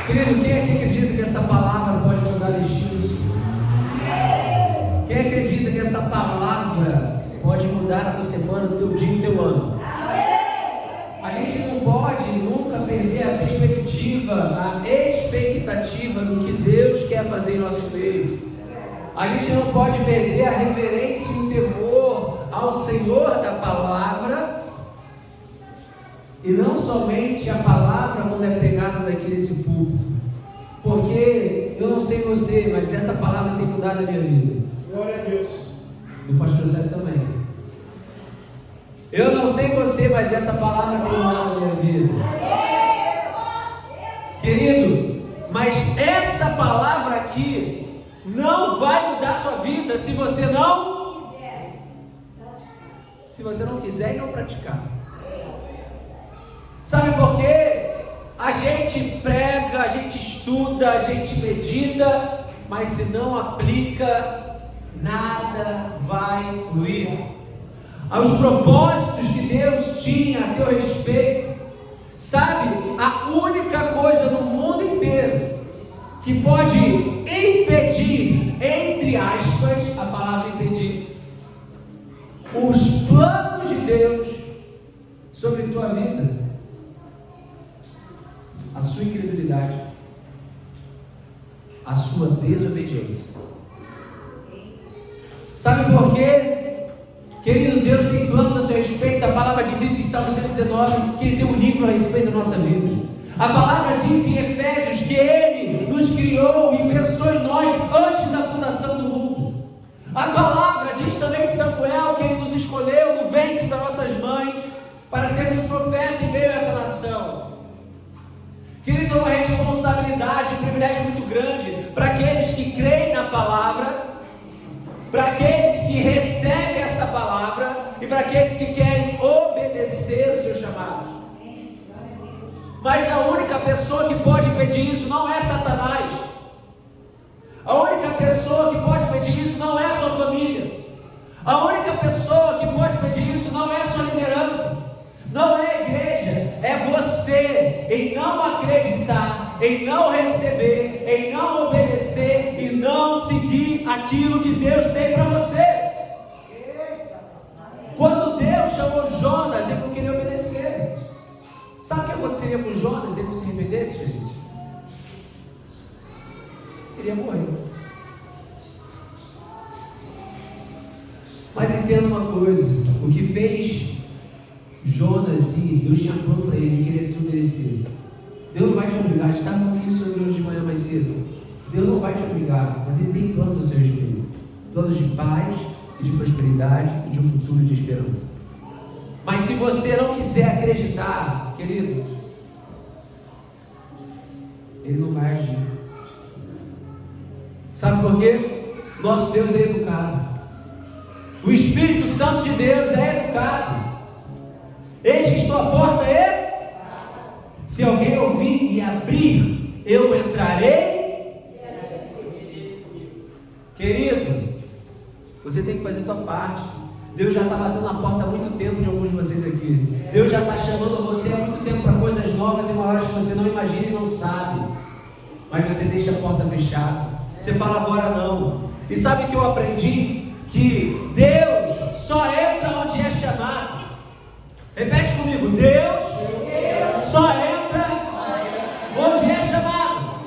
Querido, quem aqui acredita que essa palavra pode mudar destinos? Quem acredita que essa palavra pode mudar a tua semana, o teu dia e o teu ano? A gente não pode nunca perder a perspectiva, a expectativa do que Deus quer fazer em nosso meio. A gente não pode perder a reverência e o temor ao Senhor da palavra, e não somente a palavra quando é pregada daqui nesse púlpito, porque eu não sei você, mas essa palavra tem mudado a minha vida. Glória a Deus. E o pastor Zé também. Eu não sei você, mas essa palavra tem mudado a minha vida. Querido, mas essa palavra aqui não vai mudar a sua vida se você não quiser e não praticar. Sabe por quê? A gente prega, a gente estuda, a gente medita, mas se não aplica, nada vai fluir. Os propósitos que Deus tinha a teu respeito, sabe? A única coisa no mundo inteiro que pode impedir, entre aspas, a palavra impedir, os planos de Deus sobre a tua vida, a sua incredulidade, a sua desobediência. Sabe por quê? Querido, Deus tem planos a seu respeito. A palavra diz isso em Salmo 119, que Ele tem um livro a respeito da nossa vida. A palavra diz em Efésios que Ele nos criou e pensou em nós antes da fundação do mundo. A palavra diz também em Samuel que Ele nos escolheu no ventre das nossas mães para sermos profetas em meio a essa nação. Querido, é uma responsabilidade, um privilégio muito grande para aqueles que creem na palavra, para aqueles que recebem essa palavra e para aqueles que querem obedecer o seu chamado. Mas a única pessoa que pode pedir isso não é Satanás. A única pessoa que pode pedir isso não é a sua família. A única pessoa que pode pedir isso não é a sua liderança. Não é a igreja, é você em não acreditar, em não receber, em não obedecer e não seguir aquilo que Deus tem para você. Quando Deus chamou Jonas, ele não queria obedecer. Sabe o que aconteceria com Jonas se ele não se arrependesse, gente? Ele ia morrer. Mas entenda uma coisa, o que fez Jonas e Deus tinha plano para ele, queria desobedecer. Deus não vai te obrigar, a gente estava falando isso sobre hoje de manhã mais cedo. Deus não vai te obrigar, mas Ele tem planos a seu respeito. Planos de paz, de prosperidade e de um futuro de esperança. Mas se você não quiser acreditar, querido, Ele não vai agir. Sabe por quê? Nosso Deus é educado. O Espírito Santo de Deus é educado. Eis que estou à porta e se alguém ouvir e abrir, eu entrarei. Querido, você tem que fazer a tua parte. Deus já está batendo na porta há muito tempo de alguns de vocês aqui. Deus já está chamando você há muito tempo para coisas novas e maiores que você não imagina e não sabe. Mas você deixa a porta fechada. Você fala agora não. E sabe o que eu aprendi? Que Deus só entra onde é chamado. Repete comigo, Deus só entra onde é chamado.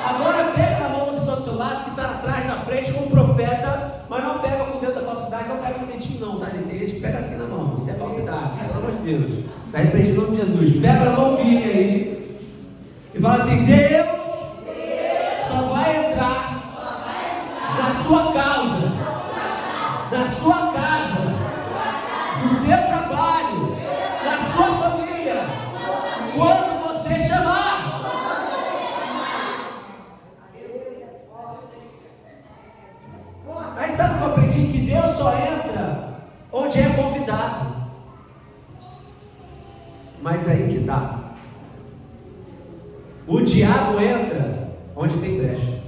Agora pega na mão da pessoa do seu lado que está atrás, na frente, como profeta, mas não pega com o dedo da falsidade, não pega no mentinho não, tá gente? Tem gente que pega assim na mão, isso é falsidade, pelo amor de Deus. Vai repetir em nome de Jesus, pega na mão firme aí e fala assim, Deus só vai entrar na sua causa, na sua casa, no seu trabalho, na sua família, quando você chamar. Aí sabe o que eu aprendi? Que Deus só entra onde é convidado. Mas aí que tá. O diabo entra onde tem brecha.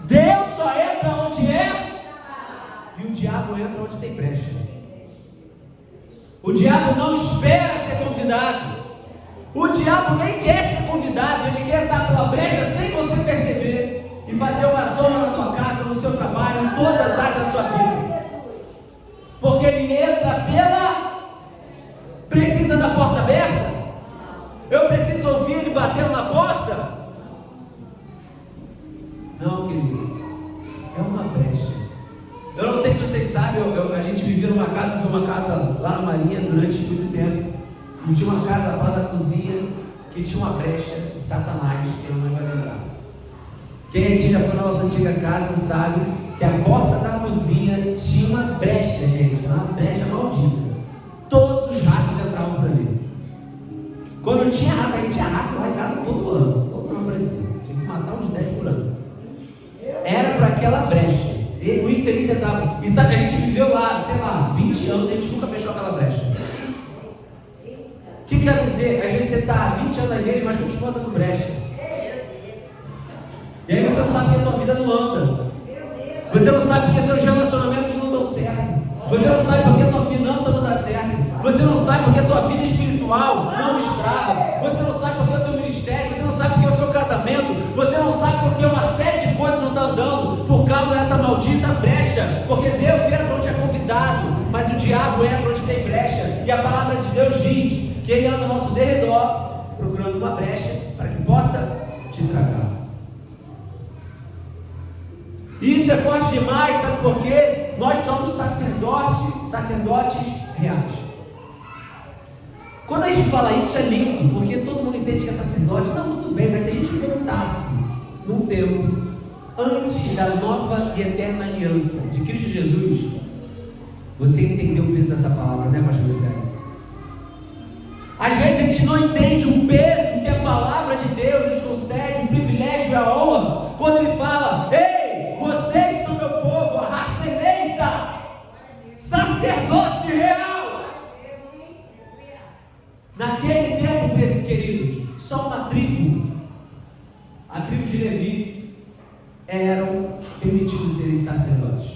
Deus só entra onde é, e o diabo entra onde tem brecha. O diabo diabo não espera ser convidado. O diabo nem quer ser convidado, ele quer estar pela brecha sem você perceber e fazer uma zona na tua casa, no seu trabalho, em todas as áreas da sua vida. Porque ele entra precisa da porta aberta? Eu preciso ouvir ele batendo na porta? Não, querido, é uma brecha. Eu não sei se vocês sabem, a gente vivia numa casa, foi uma casa lá na Marinha durante muito tempo, e tinha uma casa lá da cozinha que tinha uma brecha de Satanás, que não vai lembrar. Quem aqui já foi na nossa antiga casa sabe que a porta da cozinha tinha uma brecha, gente, uma brecha maldita. Todos os ratos entravam por ali. Quando tinha rato, a gente tinha rato lá em casa todo ano aparecia. Tinha que matar uns 10 por ano. Era para aquela brecha. E o infeliz entrava. E sabe, a gente viveu lá, sei lá, 20 anos, a gente nunca fechou aquela brecha. O que quer dizer? Às vezes você está há 20 anos na igreja, mas continua dando brecha. E aí você não sabe que a tua vida não anda. Você não sabe porque seus relacionamentos não dão certo. Você não sabe porque a tua finança não dá certo. Você não sabe porque a tua vida espiritual não estrava. Você não sabe porque o teu ministério, você não sabe porque o seu casamento, você não sabe porque uma série de coisas não está andando por causa dessa maldita brecha. Porque Deus entra onde é convidado, mas o diabo entra onde tem brecha. E a palavra de Deus diz que ele anda ao nosso derredor, procurando uma brecha para que possa te tragar. Isso é forte demais, sabe por quê? Nós somos sacerdotes reais. Quando a gente fala isso é lindo, porque todo mundo entende que é sacerdote. Não, tudo bem, mas se a gente voltasse num tempo antes da nova e eterna aliança de Cristo Jesus, você entendeu o peso dessa palavra, né, pastor Sérgio? Às vezes a gente não entende o peso que a palavra de Deus nos concede, o privilégio e a honra, quando ele fala: ei, vocês são meu povo, a raça eleita, sacerdócio real. Naquele tempo, meus queridos, só uma tribo, a tribo de Levi, eram permitidos serem sacerdotes.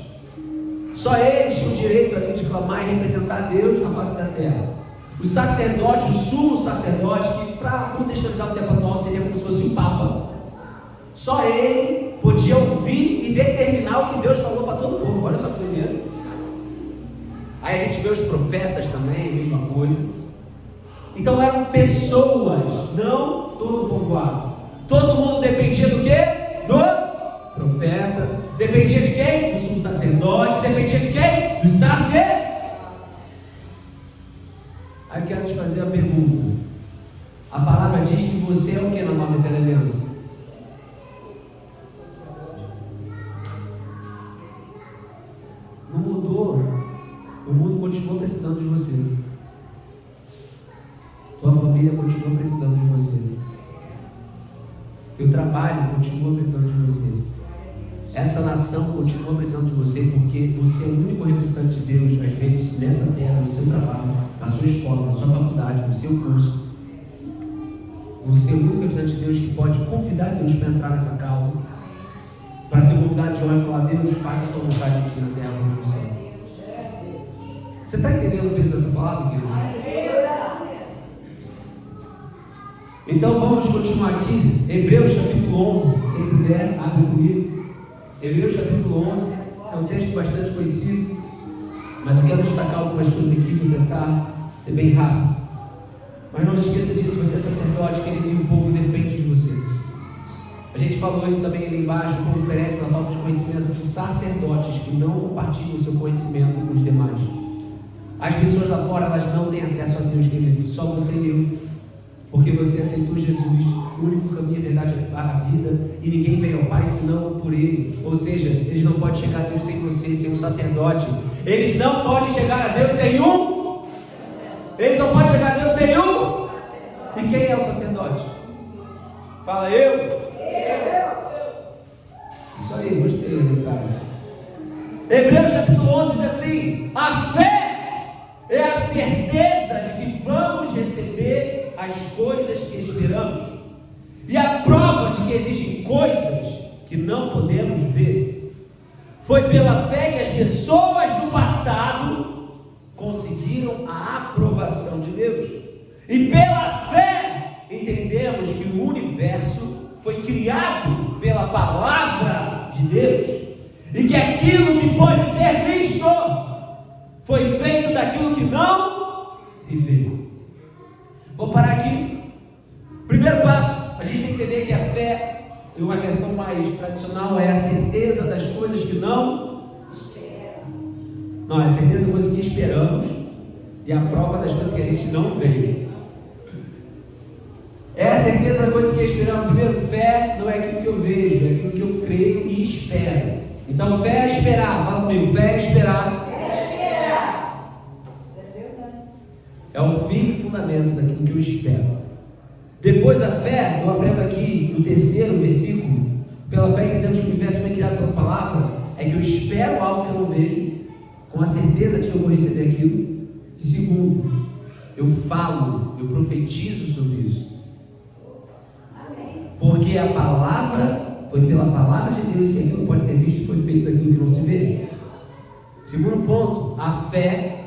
Só eles tinham o direito ali de clamar e representar Deus na face da terra. O sacerdote, o sumo sacerdote, que para contextualizar o tempo atual seria como se fosse um papa, só ele podia ouvir e determinar o que Deus falou para todo o povo. Olha só que doideira. Aí a gente vê os profetas também, a mesma coisa. Então eram pessoas, não todo o povoado. Todo mundo dependia do quê? Do profeta. Dependia de quem? Do sumo sacerdote. Dependia de quem? Do sacerdote. Aí eu quero te fazer a pergunta. A palavra diz que você é o que na nova aliança? Não mudou. O mundo continua precisando de você. Tua família continua precisando de você. Teu trabalho continua precisando de você. Essa nação continua precisando de você, porque você é o único representante de Deus, às vezes, nessa terra, no seu trabalho, na sua escola, na sua faculdade, no seu curso. Você é o único representante de Deus que pode convidar Deus para entrar nessa causa, para ser convidado de orar e falar: Deus, faz a sua vontade aqui na terra como no céu. Você está entendendo o peso dessa palavra, querido? Então vamos continuar aqui. Hebreus capítulo 11. Quem puder, abre comigo. Hebreus capítulo 11 é um texto bastante conhecido, mas eu quero destacar algumas coisas aqui, vou tentar ser bem rápido. Mas não esqueça disso, você é sacerdote, querido, e o povo depende de você. A gente falou isso também ali embaixo: o povo perece pela falta de conhecimento de sacerdotes que não compartilham o seu conhecimento com os demais. As pessoas lá fora, elas não têm acesso a Deus, querido, só você e eu. Porque você aceitou Jesus, o único caminho, a verdade, a vida, e ninguém veio ao Pai senão por Ele. Ou seja, eles não podem chegar a Deus sem você, sem um sacerdote. Eles não podem chegar a Deus sem um. Eles não podem chegar a Deus sem um. E quem é o sacerdote? Fala: eu. Isso aí, gostei do cara. Hebreus capítulo 11 diz assim: a fé é a certeza de que vamos receber as coisas que esperamos, e a prova de que existem coisas que não podemos ver. Foi pela fé que as pessoas do passado conseguiram a aprovação E pela fé entendemos que o universo foi criado pela palavra de Deus, e que aquilo que pode ser visto foi feito daquilo que não se vê. Vou parar aqui. Primeiro passo, a gente tem que entender que a fé, em uma versão mais tradicional, é a certeza das coisas que não é a certeza das coisas que esperamos e a prova das coisas que a gente não vê. É a certeza das coisas que esperamos. Primeiro, fé não é aquilo que eu vejo, é aquilo que eu creio e espero. Então, fé é esperar. Fala comigo, fé é esperar. É o firme fundamento daquilo que eu espero. Depois a fé, eu aprendo aqui no terceiro versículo, pela fé entendemos que o universo foi criado pela palavra, é que eu espero algo que eu não vejo, com a certeza de que eu vou receber aquilo. E segundo, eu falo, eu profetizo sobre isso. Porque a palavra, foi pela palavra de Deus que aquilo pode ser visto, foi feito daquilo que não se vê. Segundo ponto, a fé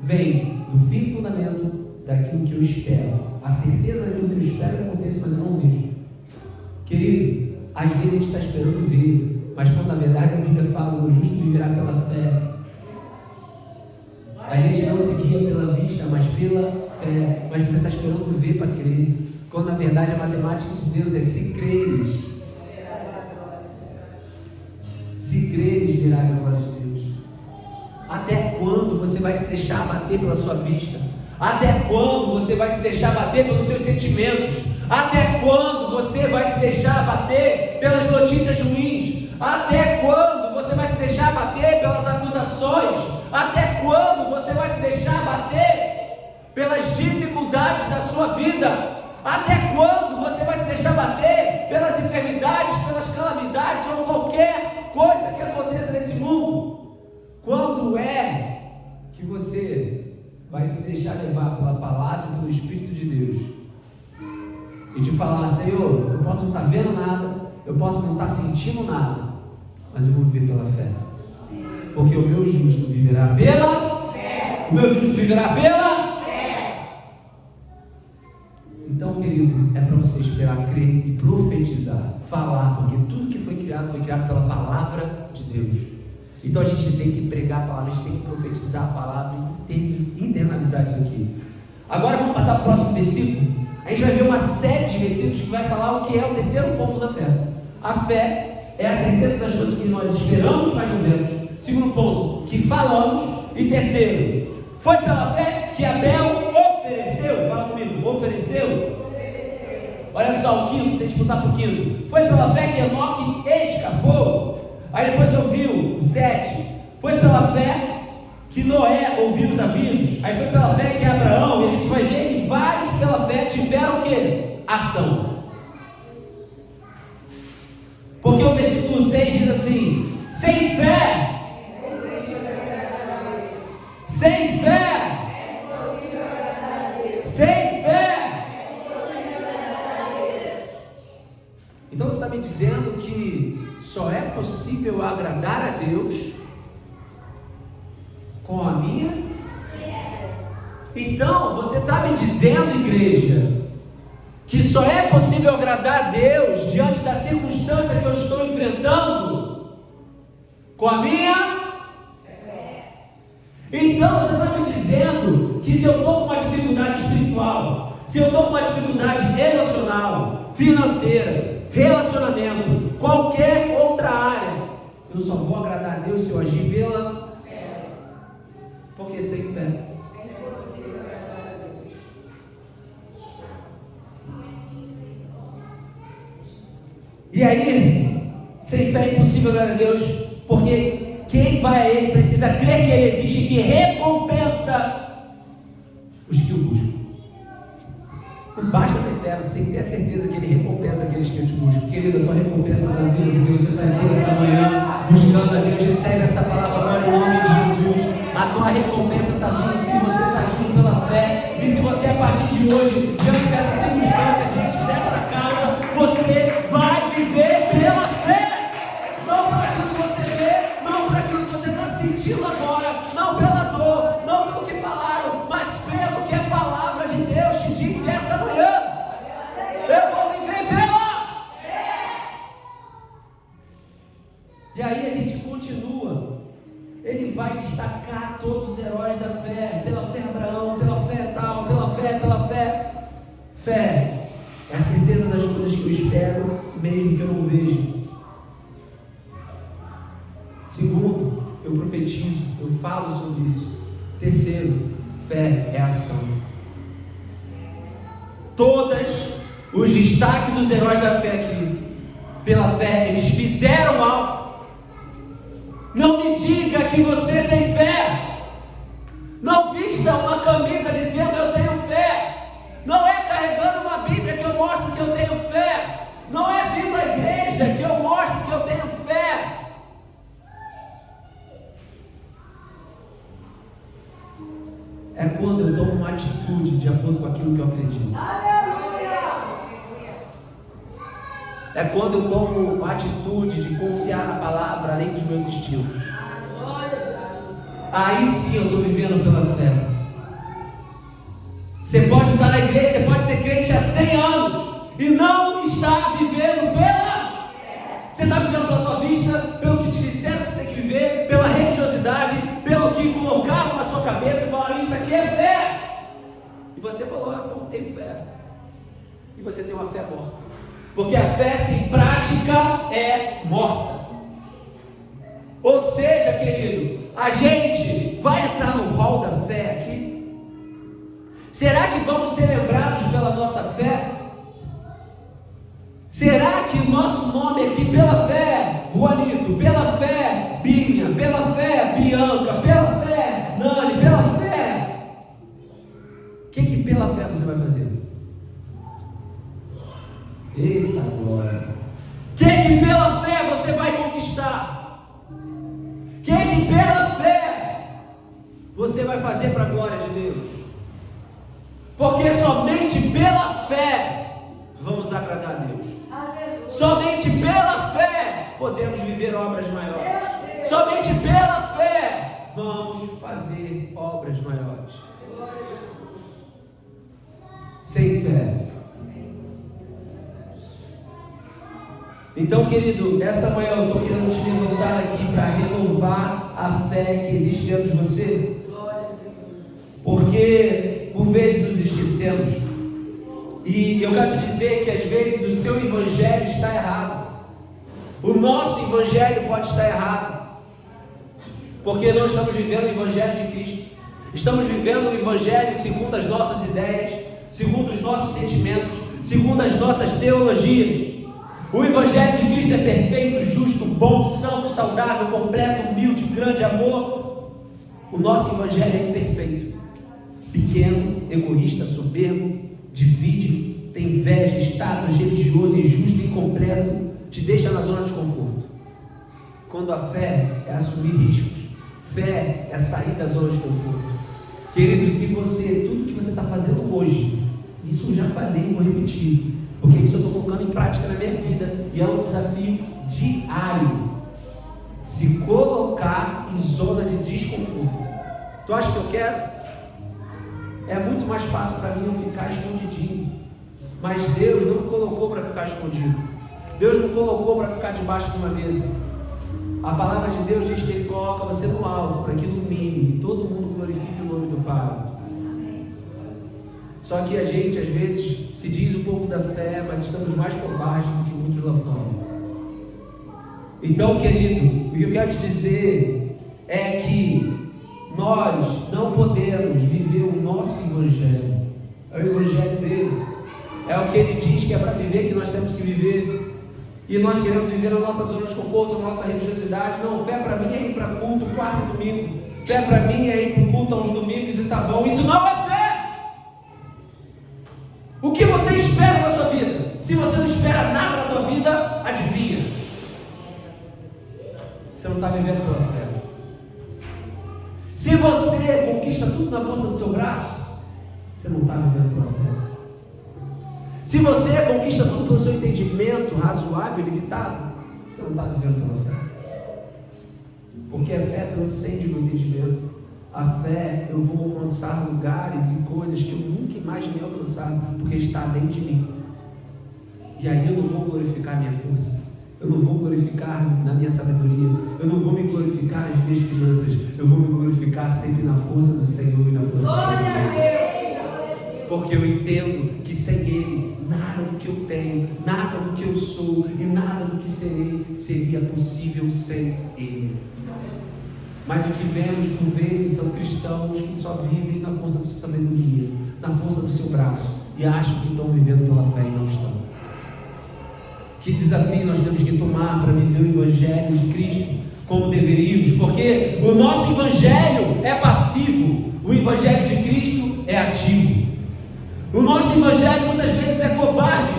vem do firme fundamento daquilo que eu espero. A certeza daquilo que eu espero que aconteça, mas eu não vejo. Querido, às vezes a gente está esperando ver, mas quando na verdade a Bíblia fala, o justo viverá pela fé. A gente não se guia pela vista, mas pela fé. Mas você está esperando ver para crer. Quando na verdade a matemática de Deus é se creres. Se creres, verás a glória de Deus. Até quando você vai se deixar abater pela sua vista? Até quando você vai se deixar abater pelos seus sentimentos? Até quando você vai se deixar abater pelas notícias ruins? Até quando você vai se deixar abater pelas acusações? Até quando você vai se deixar abater pelas dificuldades da sua vida? Até quando você vai se deixar abater pelas enfermidades, pelas calamidades ou qualquer coisa que aconteça nesse mundo? Quando é que você vai se deixar levar pela palavra e pelo Espírito de Deus e de falar: Senhor, eu posso não estar vendo nada, eu posso não estar sentindo nada, mas eu vou viver pela fé, porque o meu justo viverá pela fé. O meu justo viverá pela fé. Então, querido, é para você esperar, crer e profetizar, falar, porque tudo que foi criado pela palavra de Deus. Então a gente tem que pregar a palavra, a gente tem que profetizar a palavra e tem que internalizar isso aqui. Agora vamos passar para o próximo versículo. A gente vai ver uma série de versículos que vai falar o que é o terceiro ponto da fé. A fé é a certeza das coisas que nós esperamos, mas não vemos. Segundo ponto, que falamos. E terceiro, foi pela fé que Abel ofereceu. Fala comigo, ofereceu. Olha só o quinto, se a gente passar para o quinto. Foi pela fé que Enoque escapou. Aí depois ouviu o 7, foi pela fé que Noé ouviu os avisos. Aí foi pela fé que Abraão, e a gente vai ver que vários pela fé tiveram o quê? Ação. Porque o versículo 6 diz assim: sem fé, sem fé, sem fé. Então você está me dizendo que só é possível agradar a Deus com a minha? Então, você está me dizendo, igreja, que só é possível agradar a Deus diante da circunstância que eu estou enfrentando com a minha? Então, você está me dizendo que se eu estou com uma dificuldade espiritual, se eu estou com uma dificuldade emocional, financeira, relacionamento, qualquer outra área, eu só vou agradar a Deus se eu agir pela fé. Porque sem fé é impossível agradar a Deus. E aí, sem fé é impossível agradar a Deus, porque quem vai a Ele precisa crer que Ele existe e que recompensa os que o buscam. Não basta ter fé, você tem que ter a certeza que Ele recompensa aqueles que te buscam. Querido, a tua recompensa está vindo, porque você está aqui essa manhã buscando a Deus. Recebe essa palavra agora em nome de Jesus. A tua recompensa está vindo se você está agindo pela fé. E se você, a partir de hoje, diante dessa circunstância, diante dessa causa, você vai viver pela fé. Não para aquilo que você vê, não para aquilo que você está sentindo agora, não pela dor, não pelo que falaram, mas pelo que a palavra de Deus te diz. mesmo que eu não veja. Segundo, eu profetizo, eu falo sobre isso. Terceiro, fé é ação. Todos os destaques dos heróis da fé aqui, pela fé, eles fizeram algo. Não me diga que você tem fé. Não vista uma camisa dizendo eu tenho fé. Não é carregando uma Bíblia que eu mostro que eu tenho fé. Não é vindo à igreja que eu mostro que eu tenho fé. É quando eu tomo uma atitude de acordo com aquilo que eu acredito. Aleluia! É quando eu tomo uma atitude de confiar na palavra além dos meus estilos. Aí sim eu estou vivendo pela fé. Você pode estar na igreja, você pode ser crente há 100 anos e não está vivendo pela fé. Você está vivendo pela tua vista, pelo que te disseram que você tem que viver, pela religiosidade, pelo que colocaram na sua cabeça e falaram: isso aqui é fé. E você falou: eu não tenho fé. E você tem uma fé morta. Porque a fé sem prática é morta. Ou seja, querido, a gente vai entrar no hall da fé aqui? Será que vamos ser lembrados pela nossa fé? Será que o nosso nome aqui, pela fé, Juanito, pela fé, Binha, pela fé, Bianca, pela fé, Nani, pela fé, o que pela fé você vai fazer? Eita glória! O que pela fé você vai conquistar? O que pela fé você vai fazer para a glória de Deus? Porque somente pela fé vamos agradar a Deus. Aleluia. Somente pela fé podemos viver obras maiores. Somente pela fé vamos fazer obras maiores. Sem fé. Então, querido, essa manhã eu estou querendo te levantar aqui para renovar a fé que existe dentro de você. Porque por vezes nos esquecemos. E eu quero te dizer que às vezes o seu evangelho está errado. O nosso evangelho pode estar errado. Porque não estamos vivendo o evangelho de Cristo. Estamos vivendo o evangelho segundo as nossas ideias, segundo os nossos sentimentos, segundo as nossas teologias. O evangelho de Cristo é perfeito, justo, bom, santo, saudável, completo, humilde, grande amor. O nosso evangelho é imperfeito, pequeno, egoísta, soberbo, divide, tem inveja, status religioso, injusto, incompleto, te deixa na zona de conforto. Quando a fé é assumir riscos, fé é sair da zona de conforto. Querido, se você, tudo que você está fazendo hoje, isso eu já falei, vou repetir, porque isso eu estou colocando em prática na minha vida e é um desafio diário. Se colocar em zona de desconforto. Tu acha que eu quero? É muito mais fácil para mim eu ficar escondidinho. Mas Deus não me colocou para ficar escondido. Deus não colocou para ficar debaixo de uma mesa. A palavra de Deus diz que Ele coloca você no alto para que ilumine e todo mundo glorifique o nome do Pai. Só que a gente às vezes se diz o povo da fé, mas estamos mais covardes do que muitos lá fora. Então, querido, o que eu quero te dizer é que nós não podemos viver o nosso evangelho. É o evangelho dele. É o que ele diz que é para viver que nós temos que viver. E nós queremos viver na nossa zona de conforto, na nossa religiosidade. Não, fé para mim é ir para culto quarto e domingo. Fé para mim é ir para o culto aos domingos e tá bom. Isso não é fé. O que você espera na sua vida? Se você não espera nada na tua vida, adivinha? Você não está vivendo pela fé. Se você conquista tudo na força do seu braço, você não está vivendo pela fé. Se você conquista tudo pelo seu entendimento razoável e limitado, você não está vivendo pela fé. Porque a fé transcende o entendimento. A fé, eu vou alcançar lugares e coisas que eu nunca imaginei alcançar, porque está dentro de mim. E aí eu não vou glorificar minha força, eu não vou glorificar na minha sabedoria, eu não vou me glorificar nas minhas finanças, eu vou me glorificar sempre na força do Senhor e na força do Senhor. Porque eu entendo que sem Ele, nada do que eu tenho, nada do que eu sou e nada do que serei seria possível sem Ele. Mas o que vemos por vezes são cristãos que só vivem na força da sua sabedoria, na força do seu braço, e acham que estão vivendo pela fé e não estão. Que desafio nós temos que tomar para viver o Evangelho de Cristo como deveríamos, porque o nosso Evangelho é passivo, o Evangelho de Cristo é ativo. O nosso Evangelho muitas vezes é covarde,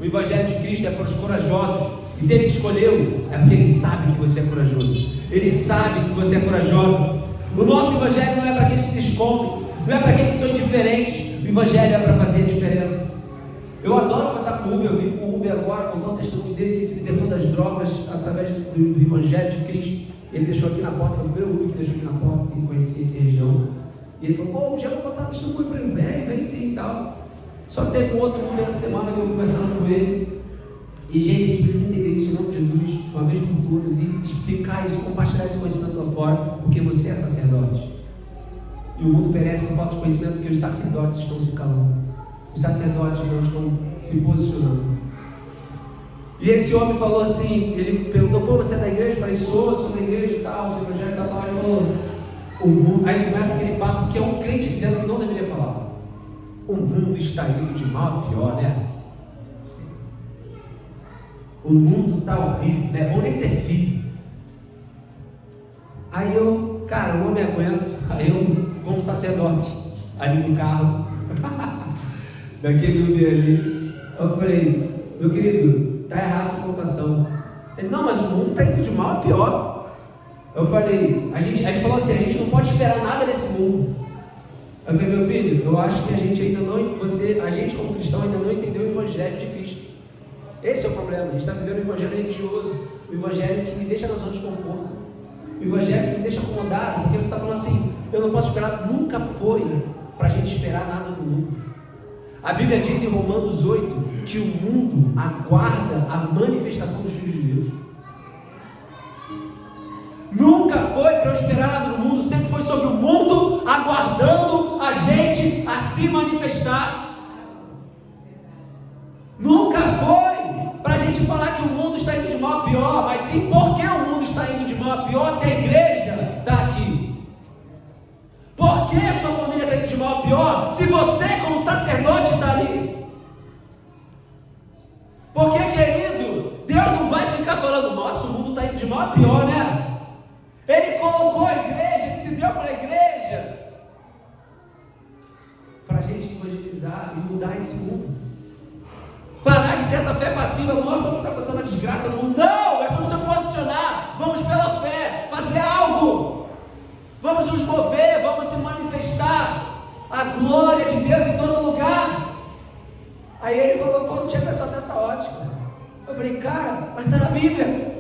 o Evangelho de Cristo é para os corajosos. E se Ele escolheu, é porque Ele sabe que você é corajoso. Ele sabe que você é corajoso. O nosso Evangelho não é para aqueles que se escondem, não é para aqueles que são indiferentes. O Evangelho é para fazer a diferença. Eu adoro passar com o Uber. Eu vim com o Uber agora, contar o testemunho dele, que se libertou das drogas através do Evangelho de Cristo. Ele deixou aqui na porta, foi o primeiro Uber que deixou aqui na porta, que conhecia a região. E ele falou: pô, um dia eu vou contar o testemunho para ele, vem sim e tal. Só que teve um outro Uber essa semana que eu conversando com ele. E gente, a gente precisa entender isso em nome de Jesus, uma vez por todas, e explicar isso, compartilhar esse conhecimento lá fora, porque você é sacerdote. E o mundo perece por falta de conhecimento, porque os sacerdotes estão se calando. Os sacerdotes não estão se posicionando. E esse homem falou assim, ele perguntou: pô, você é da igreja? Eu falei: sou da igreja e tal, sou evangélico e tal. Ele falou: o mundo... Aí começa aquele papo que é um crente dizendo que não deveria falar. O mundo está indo de mal a pior, né? O mundo está horrível, né? Vou nem ter filho. Aí eu, cara, eu não me aguento. Aí eu, como sacerdote, ali no carro, daquele Uber ali, eu falei: meu querido, está errado essa colocação. Ele: não, mas o mundo está indo de mal a pior. Eu falei: aí ele falou assim: a gente não pode esperar nada desse mundo. Eu falei: meu filho, eu acho que a gente ainda não, a gente como cristão ainda não entendeu o Evangelho de Cristo. Esse é o problema. A gente está vivendo o Evangelho religioso, o Evangelho que me deixa na zona de conforto, o Evangelho que me deixa acomodado, porque você está falando assim: eu não posso esperar. Nunca foi para a gente esperar nada do mundo. A Bíblia diz em Romanos 8 que o mundo aguarda a manifestação dos filhos de Deus. Nunca foi para eu esperar nada do mundo, sempre foi sobre o mundo aguardando a gente a se manifestar. Nunca foi para a gente falar que o mundo está indo de mal a pior, mas sim porque o mundo está indo de mal a pior se a igreja está aqui. Por que a sua família está indo de mal a pior se você como sacerdote está ali? Porque, querido, Deus não vai ficar falando: nossa, o mundo está indo de mal a pior, né? Ele colocou a igreja, Ele se deu para a igreja para a gente evangelizar e mudar esse mundo. Parar de ter essa fé passiva: nossa, não está passando a desgraça no mundo. Não, é só se posicionar. Vamos pela fé, fazer algo. Vamos nos mover, vamos se manifestar a glória de Deus em todo lugar. Aí ele falou: pô, não tinha pensado nessa ótica. Eu falei: cara, mas está na Bíblia.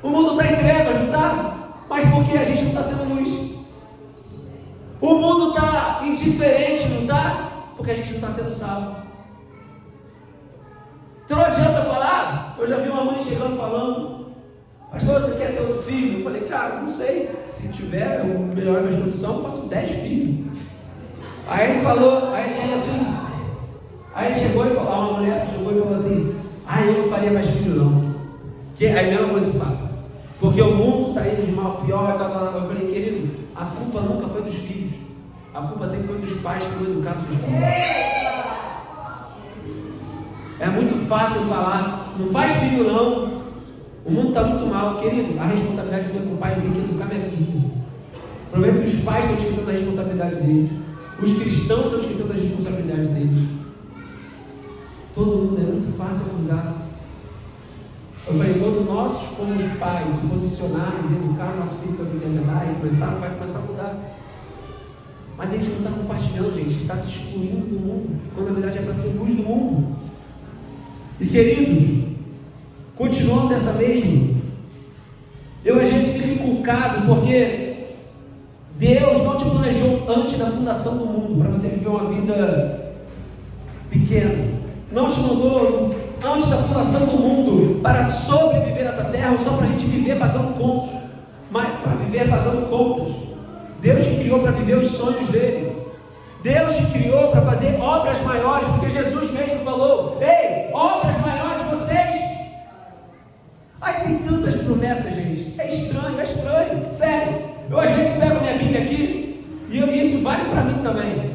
O mundo está em trevas, não está? Mas por que a gente não está sendo luz? O mundo está indiferente, não está? Porque a gente não está sendo sal. Então não adianta falar. Eu já vi uma mãe chegando falando: pastor, você quer ter outro filho? Eu falei: cara, não sei. Se tiver, eu melhoro a minha instrução, eu faço 10 filhos. Aí ele falou assim. Aí chegou e falou: uma mulher chegou e falou assim: eu não faria mais filho não. Aí mesmo esse papo. Porque o mundo está indo de mal a pior. Eu falei: querido, a culpa nunca foi dos filhos. A culpa sempre foi dos pais que não educaram seus filhos. É muito fácil falar: não faz filho não. O mundo está muito mal, querido. A responsabilidade minha com o pai tem que educar minha filha. O problema é que os pais estão esquecendo da responsabilidade deles. Os cristãos estão esquecendo da responsabilidade deles. Todo mundo é muito fácil acusar. Eu falei: quando nós, como os pais, se posicionarmos e educar o nosso filho para viver a verdade, vai começar a mudar. Mas a gente não está compartilhando, gente. A gente está se excluindo do mundo, quando na verdade é para ser luz do mundo. E querido, continuando dessa mesma, eu às vezes fico inculcado, porque Deus não te planejou antes da fundação do mundo para você viver uma vida pequena. Não te mandou antes da fundação do mundo para sobreviver nessa terra, ou só para a gente viver pagando contas, mas para viver pagando contas. Deus te criou para viver os sonhos dele. Deus te criou para fazer obras maiores, porque Jesus mesmo falou: ei, obras maiores vocês. Aí tem tantas promessas, gente. É estranho, sério. Eu às vezes pego a minha Bíblia aqui, e isso vale para mim também.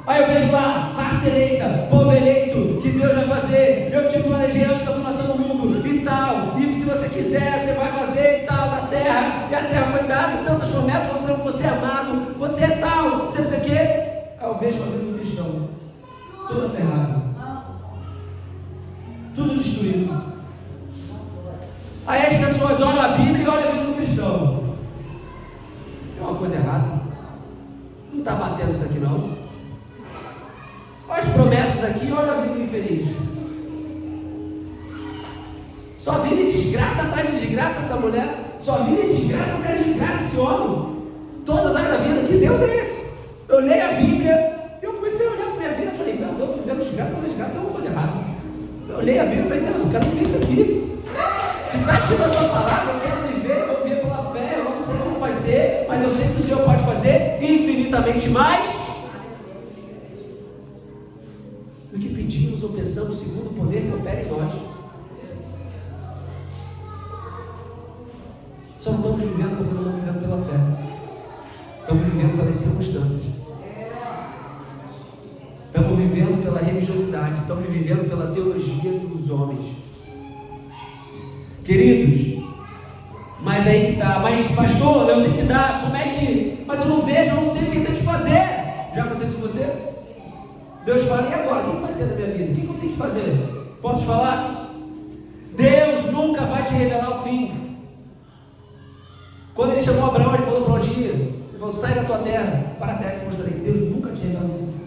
Aí eu vejo lá, raça eleita, povo eleito, que Deus vai fazer. Eu te planejei antes da fundação do mundo e tal. E se você quiser, você vai fazer e tal, da terra. E a terra foi dada em tantas promessas. Você é amado, você é tal, você não sei o quê. Aí eu vejo a vida do cristão, toda ferrada, tudo destruído. Aí as pessoas olham a Bíblia e olham a vida do cristão. Tem uma coisa errada. Não está batendo isso aqui não. Olha as promessas aqui, olha a vida infeliz. Só vida e desgraça atrás de desgraça essa mulher. Só vida e desgraça atrás de desgraça esse homem. Todas as áreas da vida, que Deus é esse? Eu leio a Bíblia e eu comecei a olhar para a minha vida e falei, eu estou vivendo desgraça atrás de desgraça, tem alguma coisa errada. Eu leio a Bíblia e falei, Deus, eu quero viver isso aqui. Se está escrito a tua palavra, eu quero viver, eu vou viver pela fé, eu não sei como vai ser, mas eu sei que o Senhor pode fazer infinitamente mais do que pedimos ou pensamos, segundo o poder que opera em nós. Só não estamos vivendo porque não estamos vivendo pela fé. Estamos vivendo pelas circunstâncias. Estamos vivendo pela religiosidade. Estamos vivendo pela teologia dos homens. Queridos, mas aí que está. Mas pastor, eu tenho que dar. Como é que... Mas eu não vejo, eu não sei o que tem que fazer. Já aconteceu com você? Deus fala, e agora? O que vai ser da minha vida? O que eu tenho que fazer? Posso te falar? Deus nunca vai te revelar o fim. Quando ele chamou Abraão, ele falou para onde ia. Ele falou, sai da tua terra, para a terra que te mostrarei. Deus nunca te revela o fim.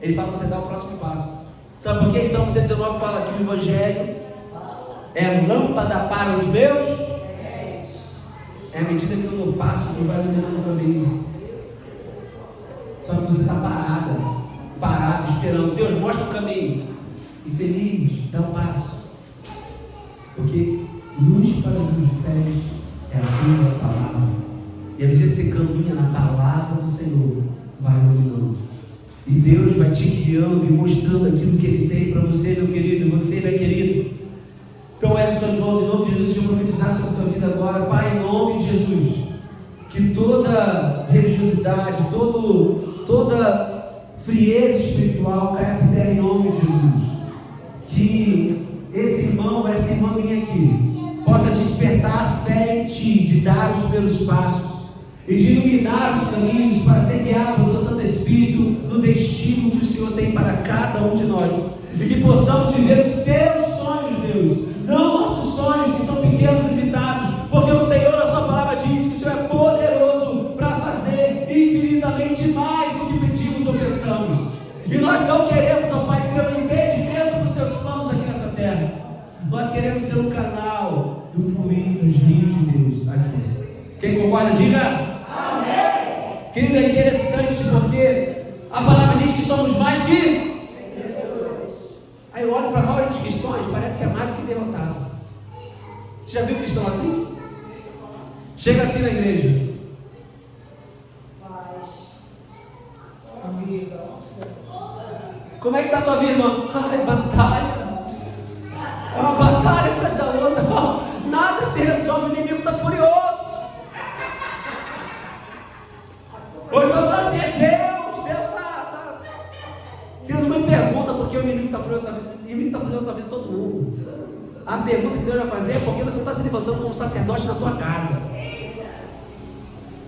Ele fala para você dar o próximo passo. Sabe por que em Salmo 119 fala que o Evangelho é lâmpada para os meus? É a medida que eu dou passo que vai iluminando o caminho. Só que você está parado, esperando. Deus mostra o caminho. E feliz, dá um passo. Porque luz para os meus pés é a tua palavra. E à medida que você caminha na palavra do Senhor, vai iluminando. E Deus vai te guiando e mostrando aquilo que Ele tem para você, meu querido, e você, minha querida. Então, ergue suas mãos em nome de Jesus. Deixa eu profetizar sobre a tua vida agora. Pai, em nome de Jesus, que toda religiosidade, toda frieza espiritual caia por terra em nome de Jesus. Que esse irmão, essa irmã minha aqui, possa despertar a fé em Ti, de dar os primeiros passos e de iluminar os caminhos para ser guiado pelo Santo Espírito no destino que o Senhor tem para cada um de nós. E que possamos viver os Teus sonhos, Deus, não nossos sonhos que são pequenos e limitados, porque o Senhor, a Sua palavra diz que o Senhor é poderoso para fazer infinitamente mais do que pedimos ou pensamos. E nós não queremos, ó Pai, ser um impedimento dos Seus planos aqui nessa terra. Nós queremos ser um canal do fluir dos rios de Deus aqui. Quem concorda, diga amém. Querido, é interessante porque a palavra diz que somos mais que... Aí eu olho para a maioria dos cristãos, parece que é mais do que derrotado. Já viu cristão assim? Chega assim na igreja. Como é que está a sua vida, irmão? Ai, batalha. É uma batalha atrás da outra. Nada se resolve, o inimigo está furioso. Ou então fala assim, é Deus está... Deus não me pergunta porque o inimigo está furioso. O inimigo está furioso na vida de todo mundo. A pergunta que Deus vai fazer é porque você está se levantando como sacerdote na tua casa.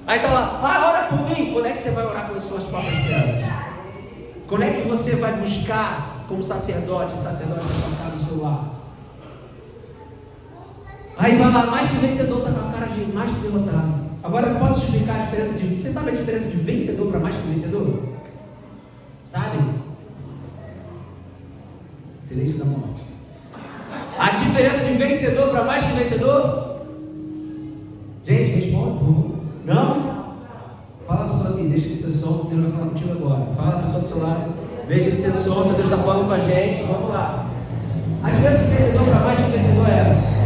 Aí está lá, ora por mim. Quando é que você vai orar pelas suas próprias pernas? Quando é que você vai buscar como sacerdote da sua casa, do seu lar? Aí vai lá, mais que vencedor, está com a cara de mais que derrotado. Agora eu posso explicar a diferença de... Você sabe a diferença de vencedor para mais que vencedor? Sabe? Silêncio da morte. A diferença de vencedor para mais que vencedor? Gente, responde, por favor. Não? Fala para a pessoa assim, deixa ele ser som, Deus vai falar contigo agora. Fala para a pessoa do seu lado, deixa ele ser som, se Deus está falando com a gente, vamos lá. A diferença de vencedor para mais que vencedor é essa.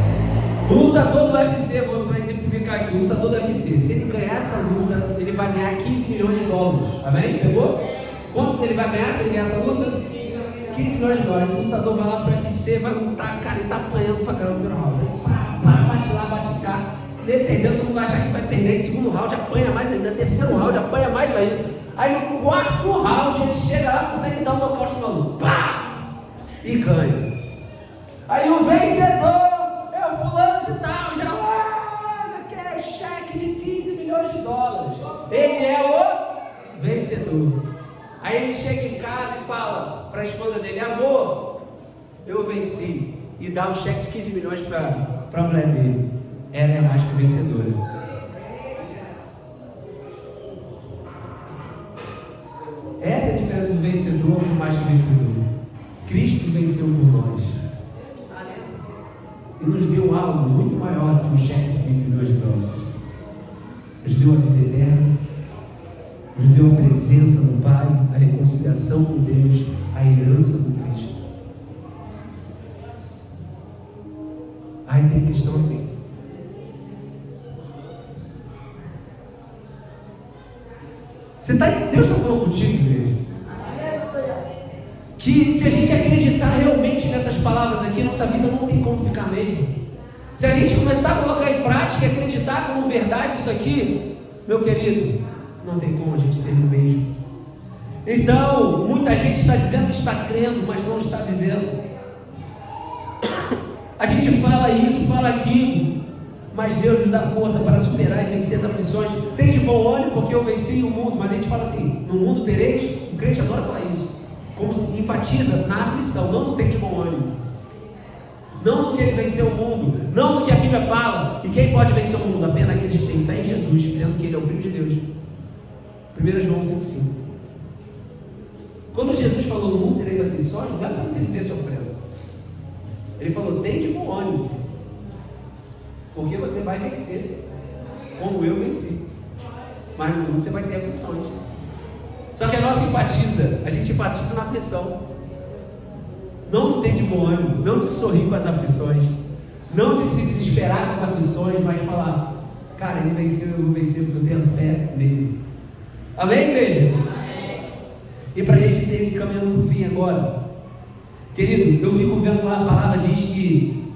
O lutador do UFC, vou exemplificar aqui, o lutador do UFC, se ele ganhar essa luta, ele vai ganhar 15 milhões de dólares, amém? Pegou? Quanto ele vai ganhar se ele ganhar essa luta? 15 milhões de dólares. Esse lutador vai lá pro UFC, vai lutar, cara, ele tá apanhando pra caramba no primeiro round. Bate lá, bate cá. Dependendo, todo mundo vai achar que vai perder. Em segundo round apanha mais ainda. Terceiro round apanha mais ainda. Aí no quarto round ele chega lá, consegue dar um nocaute no maluco. Pá! E ganha. Aí o vencedor é o fulano de tal. Já, isso aqui é cheque de 15 milhões de dólares. Ele é o vencedor. Aí ele chega em casa e fala para a esposa dele: amor, eu venci. E dá um cheque de 15 milhões para a mulher dele. Ela é mais que vencedora. Essa é a diferença do vencedor e do mais que vencedor. Cristo venceu por nós. E nos deu algo muito maior do que um cheque de 15 milhões de dólares. Nos deu a vida eterna, nos deu a presença do Pai, a reconciliação com Deus, a herança do Cristo. Aí tem questão assim. Deus está falando contigo, igreja? Que se a gente acreditar realmente nessas palavras aqui, nossa vida não tem como ficar mesmo. Se a gente começar a colocar em prática e acreditar como verdade isso aqui, meu querido, não tem como a gente ser o mesmo. Então, muita gente está dizendo que está crendo, mas não está vivendo. A gente fala isso, fala aquilo, mas Deus nos dá força para superar e vencer as aflições. Tem de bom ânimo porque eu venci o mundo. Mas a gente fala assim: no mundo tereis. O crente adora falar isso, como se enfatiza na aflição, não no tem de bom ânimo, não no que ele venceu o mundo, não no que a Bíblia fala. E quem pode vencer o mundo? Apenas aqueles que têm fé em Jesus, crendo que ele é o Filho de Deus. 1 João 5,5. Quando Jesus falou no mundo tereis aflições, não é para você viver sofrendo. Ele falou: tem de bom ânimo, porque você vai vencer, como eu venci. Mas no mundo você vai ter aflições. Só que a gente enfatiza na aflição. Não tem de bom ânimo, não de sorrir com as aflições, não de se desesperar com as aflições, mas falar: cara, ele venceu, eu vou vencer porque eu tenho fé nele. Amém, igreja? Amém. E para a gente ter caminhando para o fim agora, querido, eu fico vendo lá, a palavra diz que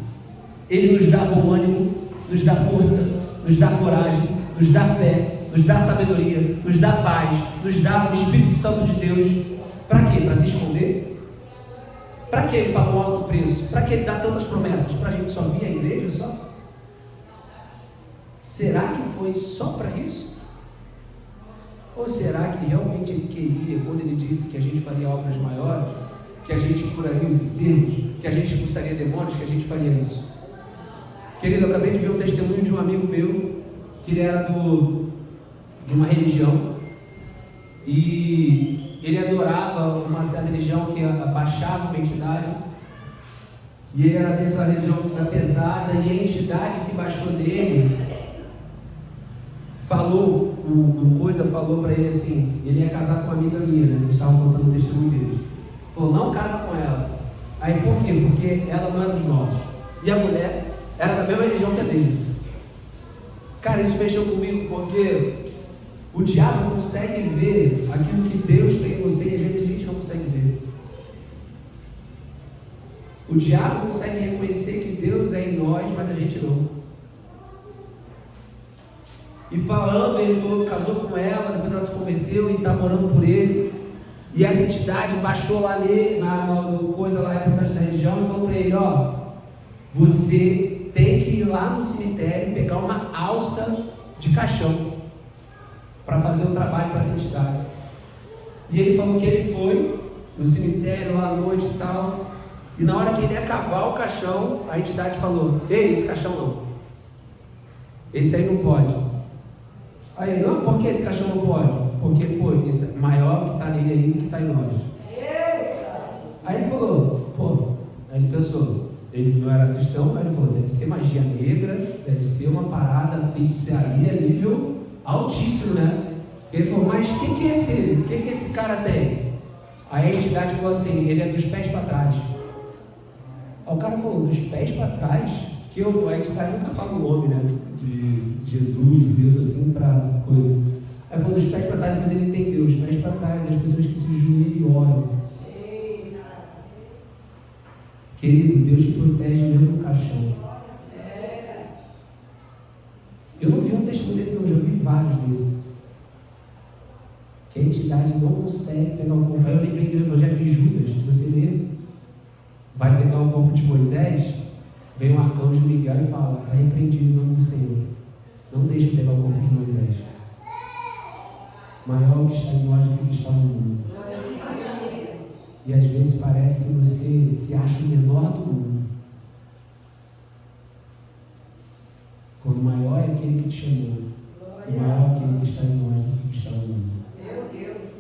ele nos dá bom ânimo, nos dá força, nos dá coragem, nos dá fé, nos dá sabedoria, nos dá paz, nos dá o Espírito Santo de Deus. Para quê? Para se esconder? Para que ele pagou um alto preço? Para que ele dá tantas promessas? Para a gente só vir à igreja só? Será que foi só para isso? Ou será que realmente ele queria, quando ele disse que a gente faria obras maiores, que a gente curaria os enfermos, que a gente expulsaria demônios, que a gente faria isso? Querido, eu acabei de ver um testemunho de um amigo meu, que ele era de uma religião, e ele adorava uma certa religião que abaixava a entidade, e ele era dessa religião pesada, e a entidade que baixou dele falou para ele assim: ele ia casar com uma amiga minha, né? Eles estavam contando o testemunho deles. Falou: não casa com ela. Aí por quê? Porque ela não é dos nossos. E a mulher era da mesma religião que a dele. Cara, isso mexeu comigo, porque o diabo consegue ver aquilo que Deus tem em você e às vezes a gente não consegue ver. O diabo consegue reconhecer que Deus é em nós, mas a gente não. E falando, ele falou que casou com ela, depois ela se converteu e está orando por ele. E essa entidade baixou lá nele, na coisa lá, representante da religião, e falou para ele: ó, você tem que ir lá no cemitério e pegar uma alça de caixão para fazer o trabalho para essa entidade. E ele falou que ele foi no cemitério lá à noite e tal, e na hora que ele ia cavar o caixão, a entidade falou: ei, esse caixão não, esse aí não pode. Aí ele: não, por que esse caixão não pode? Porque, pô, esse é maior que está nele aí do que está em nós. Aí ele falou: pô, aí ele pensou, ele não era cristão, aí ele falou: deve ser magia negra, deve ser uma parada feitiçaria nível altíssimo, né? Ele falou: mas o que é esse cara tem? Aí a entidade falou assim: ele é dos pés para trás. Aí o cara falou: dos pés para trás? Que a entidade nunca fala o nome, né? De Jesus, Deus, assim, para coisa. Aí falou dos pés para trás, depois ele entendeu, os pés para trás, as pessoas que se ajoelham e oram. Querido, Deus te protege mesmo no caixão. Eu não vi um testemunho desse, não, eu já vi vários desses. Que a entidade não consegue pegar o corpo. Aí eu lembrei do Evangelho de Judas, se você ler, vai pegar o corpo de Moisés, vem um arcanjo Miguel e fala: está repreendido em nome do Senhor. Não deixe pegar o corpo de Moisés. Maior que está em nós do que está no mundo. E às vezes parece que você se acha o menor do mundo, quando maior é aquele que te chamou, e maior é aquele que está em nós do que está no mundo. Meu Deus!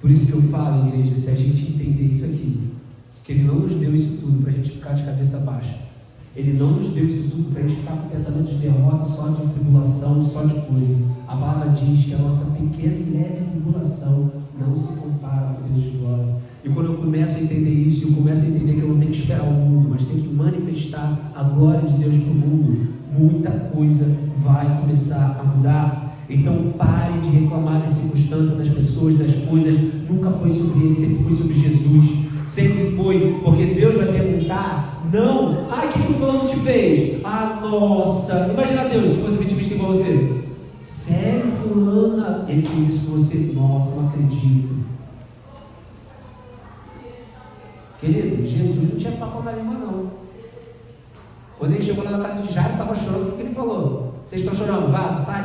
Por isso que eu falo, igreja, se a gente entender isso aqui, que Ele não nos deu isso tudo para a gente ficar de cabeça baixa. Ele não nos deu isso tudo para a gente ficar com pensamento de derrota, só de tribulação, só de coisa. A palavra diz que a nossa pequena e leve tribulação não se compara com o peso de glória. E quando eu começo a entender isso, eu começo a entender que eu não tenho que esperar o mundo, mas tenho que manifestar a glória de Deus para o mundo, muita coisa vai começar a mudar. Então pare de reclamar das circunstâncias, das pessoas, das coisas. Nunca foi sobre ele, sempre foi sobre Jesus. Sempre foi, porque Deus vai perguntar: não, o que o fulano te fez? Nossa, imagina Deus se fosse vitimista igual você. Sério, fulana, ele fez isso com você? Nossa, não acredito. Querido, Jesus não tinha papo na língua, não. Quando ele chegou na casa de Jairo, estava chorando. O que ele falou? Vocês estão chorando? Vaza, sai.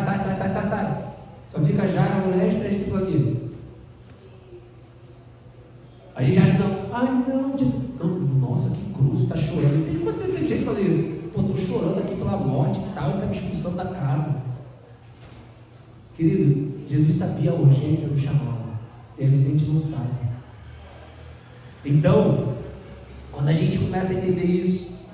Só fica Jairo, a mulher e os 3 discípulos aqui. A gente acha que não, Jesus. Não, nossa, que cruz, está chorando. Por que você tem jeito de fazer isso? Pô, estou chorando aqui pela morte e tal, ele está me expulsando da casa. Querido, Jesus sabia a urgência do chamado. E às vezes a gente não sabe. Então, quando a gente começa a entender isso,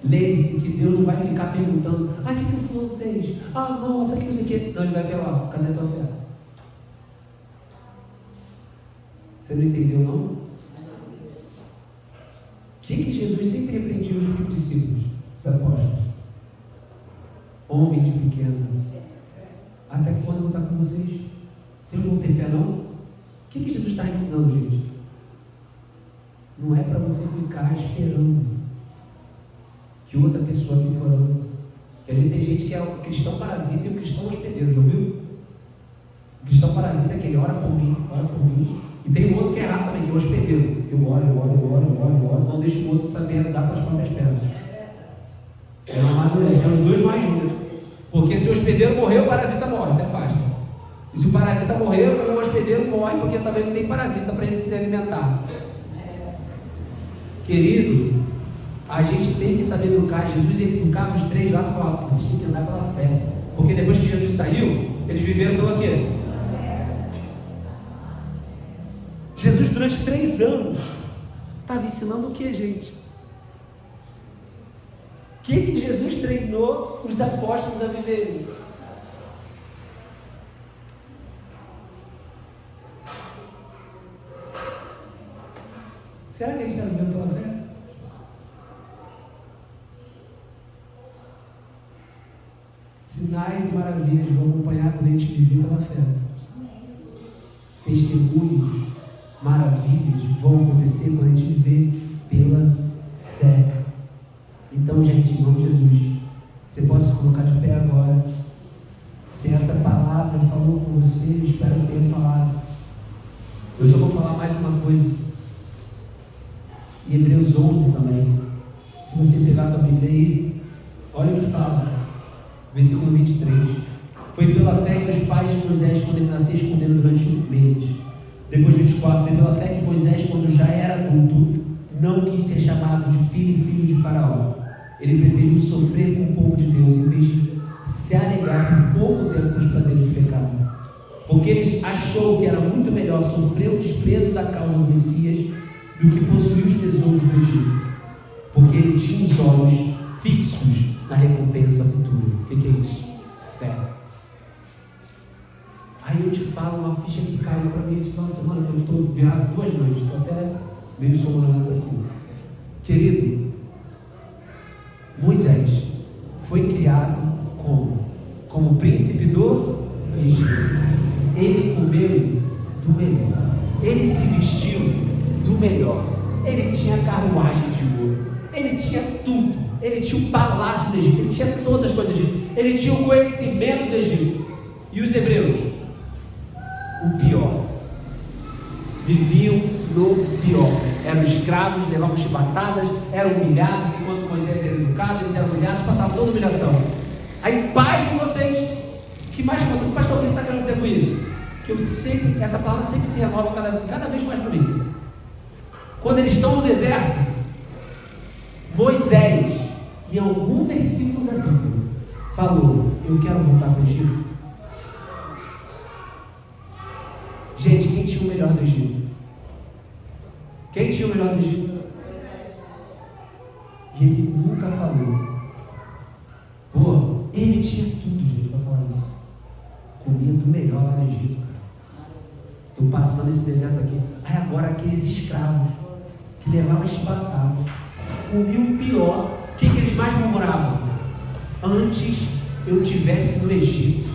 lembre-se que Deus não vai ficar perguntando: o que o fulano fez? Nossa, que não sei o quê. Não, ele vai ver lá: cadê a tua fé? Você não entendeu, não? O que Jesus sempre repreendia os discípulos, os apóstolos? Homem de pequeno. Até quando eu vou estar com vocês? Vocês não vão ter fé, não? O que Jesus está ensinando, gente? Não é para você ficar esperando que outra pessoa fique orando. Porque às vezes tem gente que é o cristão parasita e o cristão hospedeiro, já ouviu? O cristão parasita é aquele: ora por mim. E tem um outro que é errado também, que é o hospedeiro. Eu oro, não deixo o outro saber andar com as próprias pernas. É uma madureza, são os dois mais juntos. Porque se o hospedeiro morrer, o parasita morre, se afasta. E se o parasita morrer, o hospedeiro morre, porque também não tem parasita para ele se alimentar. Querido, a gente tem que saber educar. Jesus educava os 3 lá e falava: vocês têm que andar pela fé. Porque depois que Jesus saiu, eles viveram pelo quê? Jesus, durante 3 anos, estava ensinando o que, gente? O que Jesus treinou os apóstolos a viverem? Será que eles estavam vivendo pela fé? Sinais e maravilhas vão acompanhar quando a gente vive pela fé. Testemunhos, maravilhas vão acontecer quando a gente viver pela fé. Então, gente, em nome de Jesus, você pode se colocar de pé agora. Se essa palavra falou com você, eu espero que tenha falado. Eu só vou falar mais uma coisa. Em Hebreus 11 também. Se você pegar a tua Bíblia aí, olha o que fala. Versículo 23. Foi pela fé que os pais de Moisés, quando ele nasceu, esconderam durante 8 meses. Depois 24. Foi pela fé que Moisés, quando já era adulto, não quis ser chamado de filho de Faraó. Ele preferiu sofrer com o povo de Deus em vez de se alegrar por pouco tempo com os prazeres do pecado. Porque ele achou que era muito melhor sofrer o desprezo da causa do Messias do que possuir os tesouros do Egito. Porque ele tinha os olhos fixos na recompensa futura. O que é isso? Fé. Aí eu te falo uma ficha que caiu para mim esse final de semana, que eu estou virado 2 noites, estou até meio sonolento aqui. Querido, Moisés foi criado como príncipe do Egito. melhor. Ele tinha carruagem de ouro, ele tinha tudo, ele tinha o palácio do Egito, ele tinha todas as coisas do Egito, ele tinha o conhecimento do Egito. E os hebreus? O pior. Viviam no pior. Eram escravos, levavam chibatadas, eram humilhados. Enquanto Moisés era educado, eles eram humilhados, passavam toda humilhação. Aí, paz com vocês. Que mais o pastor Cristo está querendo dizer com isso? Que eu sempre, essa palavra sempre se renova cada vez mais para mim. Quando eles estão no deserto, Moisés, em algum versículo da Bíblia, falou: eu quero voltar para o Egito. Gente, quem tinha o melhor do Egito? Quem tinha o melhor do Egito? E ele nunca falou. Pô, ele tinha tudo, gente, para falar isso. Comia do melhor lá no Egito, cara. Estou passando esse deserto aqui. Aí agora aqueles escravos que levavam chibatadas, comiam o pior. O que eles mais murmuravam? Antes eu tivesse no Egito.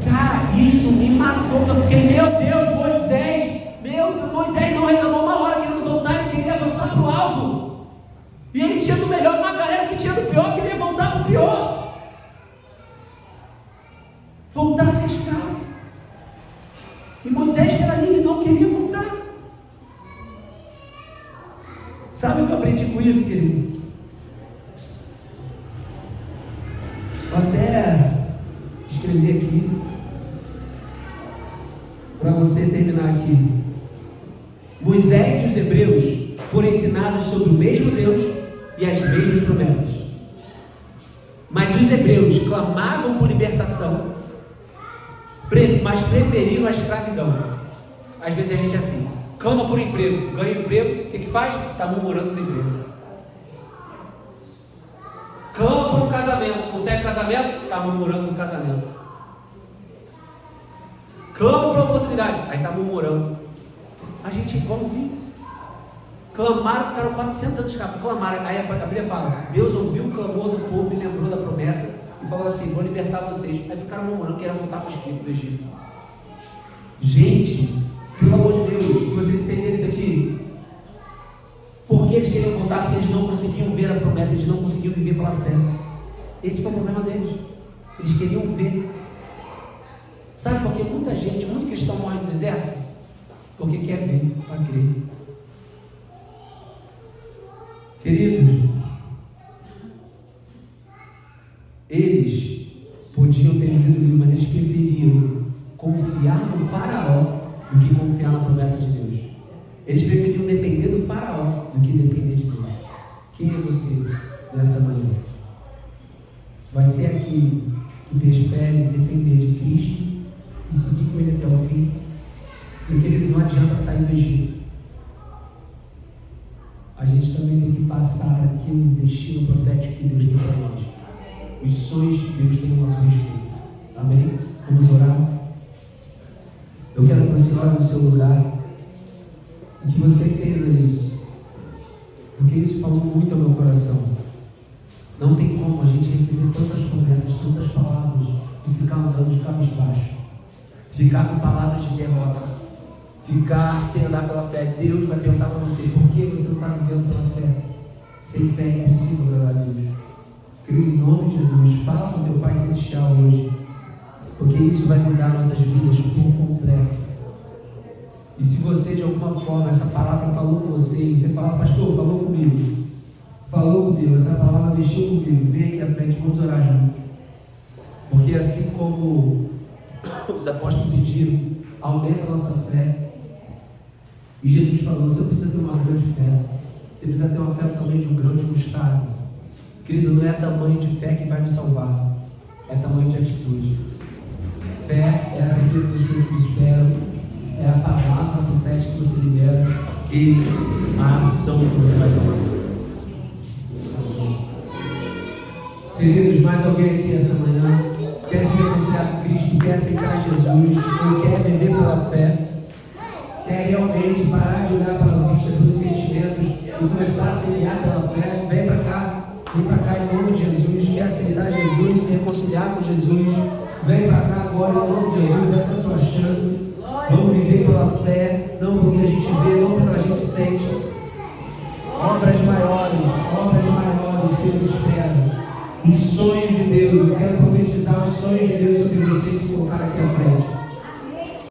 Cara, isso me matou. Eu fiquei, meu Deus, Moisés não reclamou uma hora querendo voltar, ele queria avançar para o alvo. E ele tinha do melhor, uma galera que tinha do pior, queria voltar para o pior. Voltar a ser escravo. E Moisés, que era livre, não queria voltar. Sabe o que eu aprendi com isso, querido? Vou até escrever aqui, para você terminar aqui. Moisés e os hebreus foram ensinados sobre o mesmo Deus e as mesmas promessas. Mas os hebreus clamavam por libertação, mas preferiram a escravidão. Às vezes a gente é assim, clama por emprego, ganha emprego, o que faz? Está murmurando do emprego. Clama por um casamento, consegue casamento, está murmurando do casamento. Clama por uma oportunidade, aí está murmurando. A gente é igualzinho. Clamaram, ficaram 400 anos escravos. Clamaram, aí a Bíblia fala: Deus ouviu o clamor do povo e lembrou da promessa e falou assim: vou libertar vocês. Aí ficaram murmurando que era voltar para o Egito do Egito. Gente, pelo amor de Deus, se vocês entenderem isso aqui, por que eles queriam voltar? Porque eles não conseguiam ver a promessa, eles não conseguiam viver pela fé. Esse foi o problema deles. Eles queriam ver. Sabe por que muita gente, muito cristão morre no deserto? Porque quer ver, para crer. Queridos, eles podiam ter vivido livre, mas eles preferiam confiar no faraó do que confiar na promessa de Deus. Eles preferiam depender do faraó do que depender de Deus. Quem é você nessa manhã? Vai ser aquele que prefere depender de Cristo e seguir com Ele até o fim? Porque ele não adianta sair do Egito. A gente também tem que passar aqui no destino profético que Deus tem para nós. Os sonhos que Deus tem no nosso respeito. Amém? Vamos orar? Eu quero que você ore no seu lugar e que você entenda isso, porque isso falou muito ao meu coração. Não tem como a gente receber tantas promessas, tantas palavras e ficar andando de cabisbaixo, ficar com palavras de derrota, ficar sem andar pela fé. Deus vai perguntar para você: por que você não está vivendo pela fé? Sem fé é impossível agradar a Deus. Crio em nome de Jesus. Fala com teu Pai Celestial hoje, porque isso vai mudar nossas vidas por completo. E se você de alguma forma, essa palavra falou com você, e você fala: pastor, falou comigo, essa palavra mexeu comigo, vem aqui à frente, vamos orar juntos. Porque assim como os apóstolos pediram, aumenta a nossa fé. E Jesus falou: você precisa ter uma grande fé. Você precisa ter uma fé também de um grão de mostarda. Querido, não é tamanho de fé que vai nos salvar, é tamanho de atitude. Fé é a certeza das coisas que se esperam, é a palavra profética que você libera e a ação que você vai tomar. Queridos, mais alguém aqui essa manhã quer se reconciliar com Cristo, quer aceitar Jesus, ou quer viver pela fé, quer realmente parar de olhar pela vista dos sentimentos e começar a se guiar pela fé? Vem para cá em nome de Jesus. Quer aceitar Jesus, se reconciliar com Jesus? Vem para cá agora em nome de Jesus, essa é a sua chance. adolescente. Obras maiores que eu espero. Os sonhos de Deus, eu quero profetizar os sonhos de Deus sobre você e se colocar aqui à frente.